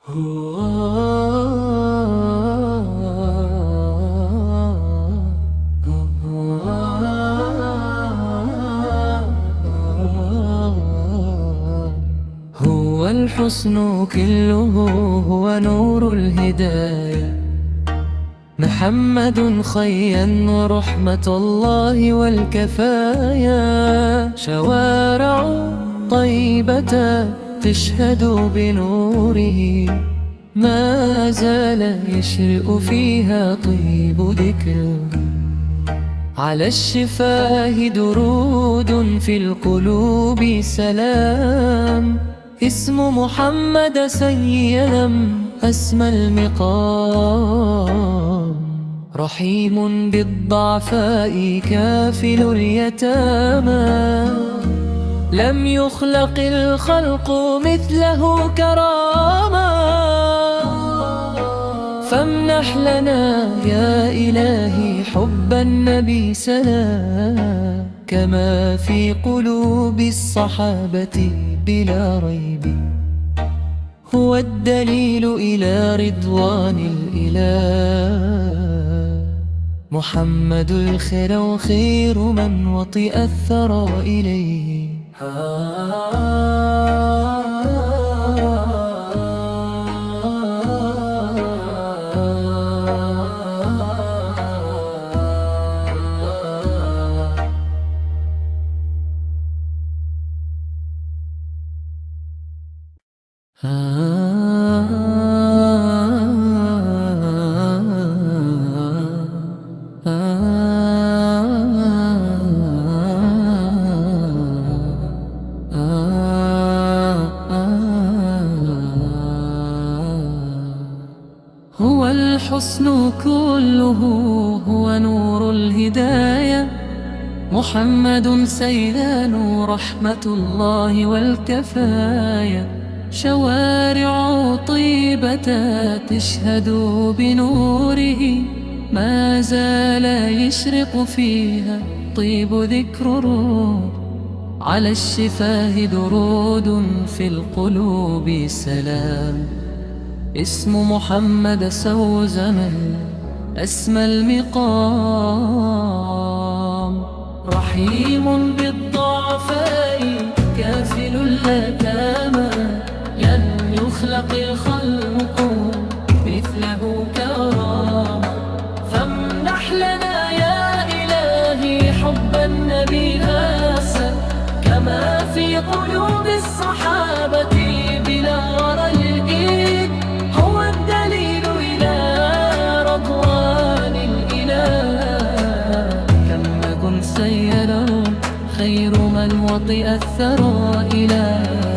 هو الحسن كله، هو نور الهداية، محمد خيا ورحمة الله والكفايا. شوارع طيبة تشهد بنوره، ما زال يشرق فيها طيب ذكر. على الشفاه درود، في القلوب سلام. اسم محمد سيدا أسمى المقام، رحيم بالضعفاء كافل اليتامى. لم يخلق الخلق مثله كراما، فامنح لنا يا إلهي حب النبي سلام، كما في قلوب الصحابة بلا ريب. هو الدليل إلى رضوان الإله، محمد الخير وخير من وطئ الثرى إليه. هو الحسن كله، هو نور الهداية، محمد سيدان ورحمة الله والكفاية. شوارع طيبة تشهد بنوره، ما زال يشرق فيها طيب ذكره. على الشفاه درود، في القلوب سلام. اسم محمد سوزن أسمى المقام، رحيم بالضعفاء كافل اليتامى. لن يخلق الخلق مثله كراما، فامنح لنا يا إلهي حب النبي ناسا، كما في قلوب الصحابة بلا ريب. هو الدليل إلى رضوان الإله، كم كن سيدا خير من وطئ الثرى إله.